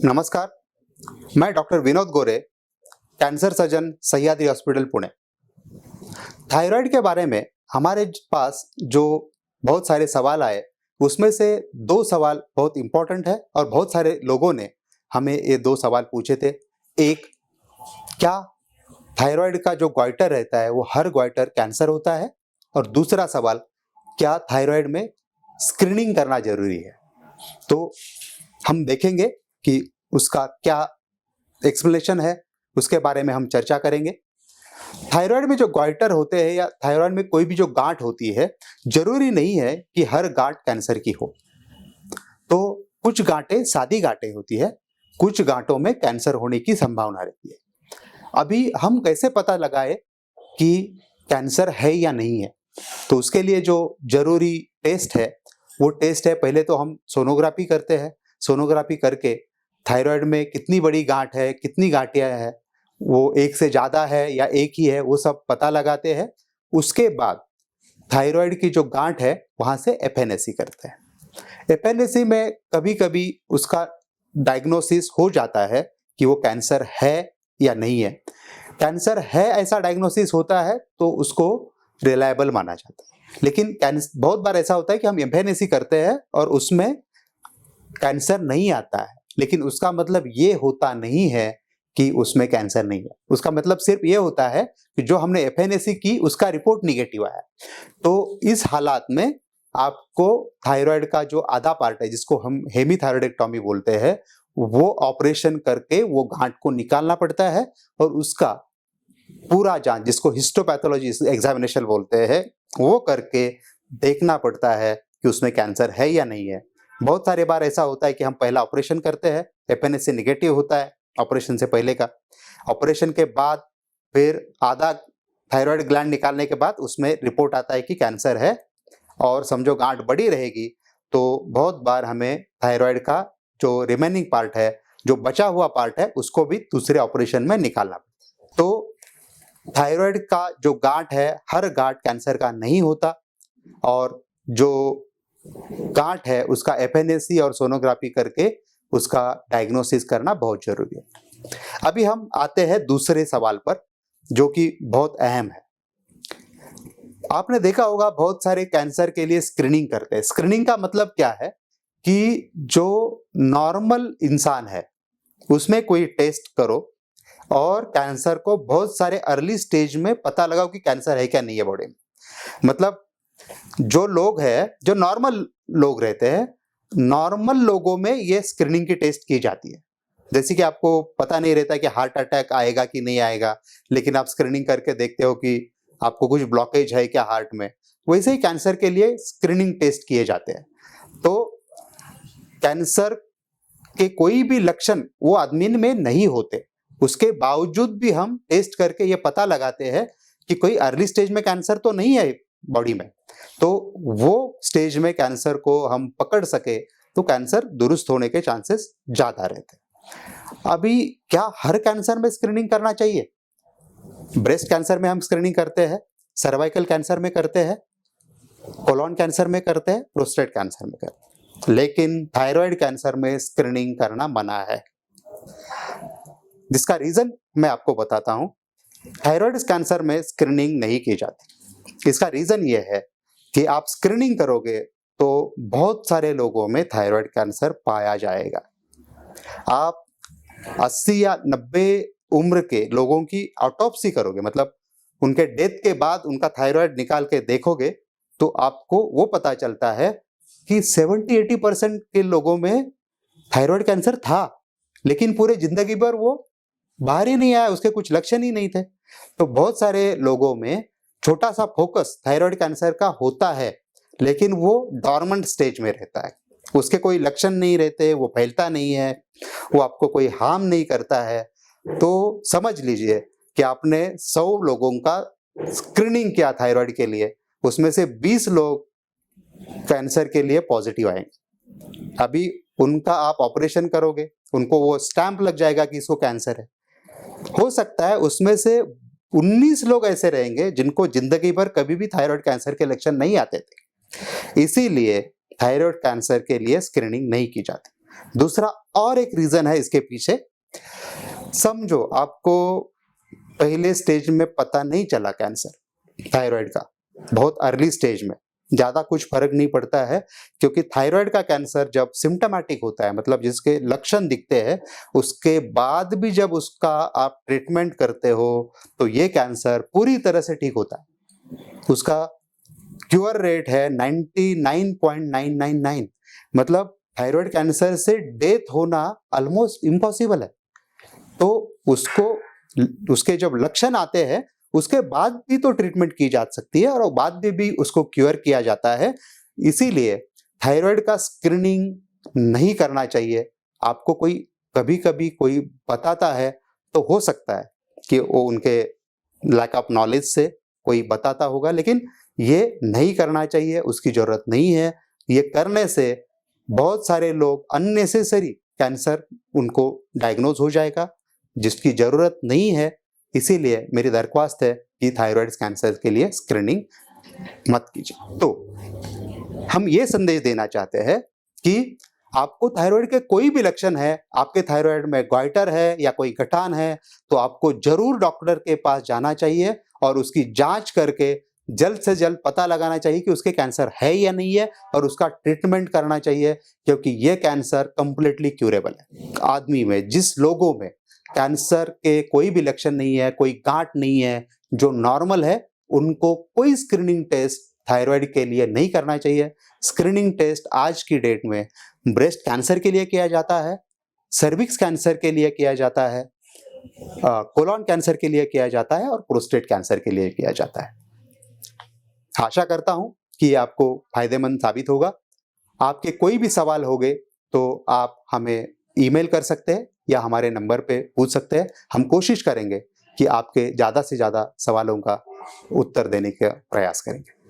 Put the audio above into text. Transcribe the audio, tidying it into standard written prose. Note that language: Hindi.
नमस्कार, मैं डॉक्टर विनोद गोरे, cancer surgeon Sahyadri hospital Pune. Thyroid के बारे में हमारे पास जो बहुत सारे सवाल आए, उसमें से 2 सवाल बहुत इम्पोर्टेंट है और बहुत सारे लोगों ने हमें ये 2 सवाल पूछे थे। एक, क्या थायराइड का जो ग्वाइटर रहता है, वो हर ग्वाइटर कैंसर होता है? और दूसरा सवाल, क्या थायराइड में स्क्रीनिंग करना ज़रूरी है? तो हम देखेंगे कि उसका क्या एक्सप्लेनेशन है, उसके बारे में हम चर्चा करेंगे। थायराइड में जो ग्वाइटर होते हैं या थायराइड में कोई भी जो गांठ होती है, जरूरी नहीं है कि हर गांठ कैंसर की हो। तो कुछ गांठें सादी गांठें होती है, कुछ गांठों में कैंसर होने की संभावना रहती है। अभी हम कैसे पता लगाए कि कैंसर है या नहीं है? तो उसके लिए जो जरूरी टेस्ट है, वो टेस्ट है, पहले तो हम सोनोग्राफी करते हैं। सोनोग्राफी करके थायराइड में कितनी बड़ी गांठ है, कितनी गांठियां हैं, वो एक से ज़्यादा है या एक ही है, वो सब पता लगाते हैं। उसके बाद थायराइड की जो गांठ है, वहाँ से एफएनएसी करते हैं। एफएनएसी में कभी-कभी उसका डायग्नोसिस हो जाता है कि वो कैंसर है या नहीं है। कैंसर है ऐसा डायग्नोसिस होता है तो उसको रिलायबल माना जाता है। लेकिन बहुत बार ऐसा होता है कि हम एफएनएसी करते हैं और उसमें कैंसर नहीं आता है, लेकिन उसका मतलब ये होता नहीं है कि उसमें कैंसर नहीं है। उसका मतलब सिर्फ ये होता है कि जो हमने एफएनएसी की उसका रिपोर्ट निगेटिव आया। तो इस हालात में आपको थायराइड का जो आधा पार्ट है, जिसको हम हेमीथायरॉयडेक्टोमी बोलते हैं, वो ऑपरेशन करके वो गांठ को निकालना पड़ता है और उसका पूरा जांच, जिसको हिस्टोपैथोलॉजी एग्जामिनेशन बोलते हैं, वो करके देखना पड़ता है कि उसमें कैंसर है या नहीं है। बहुत सारे बार ऐसा होता है कि हम पहला ऑपरेशन करते हैं, एफएनएसी नेगेटिव होता है ऑपरेशन से पहले का। ऑपरेशन के बाद फिर आधा थायराइड ग्लैंड निकालने के बाद उसमें रिपोर्ट आता है कि कैंसर है और समझो गांठ बड़ी रहेगी, तो बहुत बार हमें थायराइड का जो रिमेनिंग पार्ट है, जो बचा हुआ पार्ट है, उसको भी दूसरे ऑपरेशन में निकालना। तो थायराइड का जो गांठ है, हर गांठ कैंसर का नहीं होता और जो गांठ है उसका एफएनएसी और सोनोग्राफी करके उसका डायग्नोसिस करना बहुत जरूरी है। अभी हम आते हैं दूसरे सवाल पर, जो कि बहुत अहम है। आपने देखा होगा बहुत सारे कैंसर के लिए स्क्रीनिंग करते हैं। स्क्रीनिंग का मतलब क्या है कि जो नॉर्मल इंसान है उसमें कोई टेस्ट करो और कैंसर को बहुत सारे अर्ली स्टेज में पता लगाओ कि कैंसर है क्या नहीं है बॉडी में। मतलब जो लोग हैं, जो नॉर्मल लोग रहते हैं, नॉर्मल लोगों में ये स्क्रीनिंग की टेस्ट की जाती है। जैसे कि आपको पता नहीं रहता कि हार्ट अटैक आएगा कि नहीं आएगा, लेकिन आप स्क्रीनिंग करके देखते हो कि आपको कुछ ब्लॉकेज है क्या हार्ट में। वैसे ही कैंसर के लिए स्क्रीनिंग टेस्ट किए जाते हैं। तो कैंसर के कोई भी लक्षण वो आदमी में नहीं होते, उसके बावजूद भी हम टेस्ट करके ये पता लगाते हैं कि कोई अर्ली स्टेज में कैंसर तो नहीं है बॉडी में। तो वो स्टेज में कैंसर को हम पकड़ सके तो कैंसर दुरुस्त होने के चांसेस ज्यादा रहते हैं। अभी क्या हर कैंसर में स्क्रीनिंग करना चाहिए? ब्रेस्ट कैंसर में हम स्क्रीनिंग करते हैं, सर्वाइकल कैंसर में करते हैं, कोलोन कैंसर में करते हैं, प्रोस्टेट कैंसर में करते हैं, लेकिन थायराइड कैंसर में स्क्रीनिंग करना मना है। जिसका रीजन मैं आपको बताता हूं। थायराइड कैंसर में स्क्रीनिंग नहीं की जाती। इसका रीजन ये है कि आप स्क्रीनिंग करोगे तो बहुत सारे लोगों में थायराइड कैंसर पाया जाएगा। आप 80 या 90 उम्र के लोगों की ऑटोप्सी करोगे, मतलब उनके डेथ के बाद उनका थायराइड निकाल के देखोगे, तो आपको वो पता चलता है कि 70-80% के लोगों में थायराइड कैंसर था, लेकिन पूरे जिंदगी भर वो बाहर ही नहीं आया, उसके कुछ लक्षण ही नहीं थे। तो बहुत सारे लोगों में छोटा सा फोकस थायराइड कैंसर का होता है, लेकिन वो डॉर्मेंट स्टेज में रहता है, उसके कोई लक्षण नहीं रहते, वो फैलता नहीं है, वो आपको कोई हार्म नहीं करता है। तो समझ लीजिए कि आपने 100 लोगों का स्क्रीनिंग किया थायराइड के लिए, उसमें से 20 लोग कैंसर के लिए पॉजिटिव आएंगे। अभी उनका आप ऑपरेशन करोगे, उनको वो स्टैंप लग जाएगा कि इसको कैंसर है। हो सकता है उसमें से 19 लोग ऐसे रहेंगे जिनको जिंदगी भर कभी भी थायराइड कैंसर के लक्षण नहीं आते थे। इसीलिए थायराइड कैंसर के लिए स्क्रीनिंग नहीं की जाती। दूसरा और एक रीजन है इसके पीछे, समझो आपको पहले स्टेज में पता नहीं चला कैंसर थायराइड का, बहुत अर्ली स्टेज में, ज्यादा कुछ फर्क नहीं पड़ता है, क्योंकि थायराइड का कैंसर जब सिम्टोमेटिक होता है, मतलब जिसके लक्षण दिखते हैं, उसके बाद भी जब उसका आप ट्रीटमेंट करते हो तो ये कैंसर पूरी तरह से ठीक होता है। उसका क्योर रेट है 99.999, मतलब थायराइड कैंसर से डेथ होना ऑलमोस्ट इम्पॉसिबल है। तो उसके जब लक्षण आते हैं उसके बाद भी तो ट्रीटमेंट की जा सकती है और बाद में भी उसको क्योर किया जाता है। इसीलिए थायराइड का स्क्रीनिंग नहीं करना चाहिए। आपको कोई कभी कभी कोई बताता है तो हो सकता है कि वो उनके लैक ऑफ नॉलेज से कोई बताता होगा, लेकिन ये नहीं करना चाहिए, उसकी जरूरत नहीं है। ये करने से बहुत सारे लोग अननेसेसरी कैंसर उनको डायग्नोज हो जाएगा जिसकी जरूरत नहीं है। इसीलिए मेरी दरख्वास्त है कि थायराइड कैंसर के लिए स्क्रीनिंग मत कीजिए। तो हम ये संदेश देना चाहते हैं कि आपको थायराइड के कोई भी लक्षण है, आपके थायराइड में गॉइटर है या कोई गठान है, तो आपको जरूर डॉक्टर के पास जाना चाहिए और उसकी जांच करके जल्द से जल्द पता लगाना चाहिए कि उसके कैंसर है या नहीं है और उसका ट्रीटमेंट करना चाहिए, क्योंकि ये कैंसर कंप्लीटली क्यूरेबल है। आदमी में जिस लोगों में कैंसर के कोई भी लक्षण नहीं है, कोई गांठ नहीं है, जो नॉर्मल है, उनको कोई स्क्रीनिंग टेस्ट थायराइड के लिए नहीं करना चाहिए। स्क्रीनिंग टेस्ट आज की डेट में ब्रेस्ट कैंसर के लिए किया जाता है, सर्विक्स कैंसर के लिए किया जाता है, कोलन कैंसर के लिए किया जाता है और प्रोस्टेट कैंसर के लिए किया जाता है। आशा करता हूं कि आपको फायदेमंद साबित होगा। आपके कोई भी सवाल होंगे तो आप हमें ईमेल कर सकते हैं या हमारे नंबर पे पूछ सकते हैं। हम कोशिश करेंगे कि आपके ज़्यादा से ज़्यादा सवालों का उत्तर देने का प्रयास करेंगे।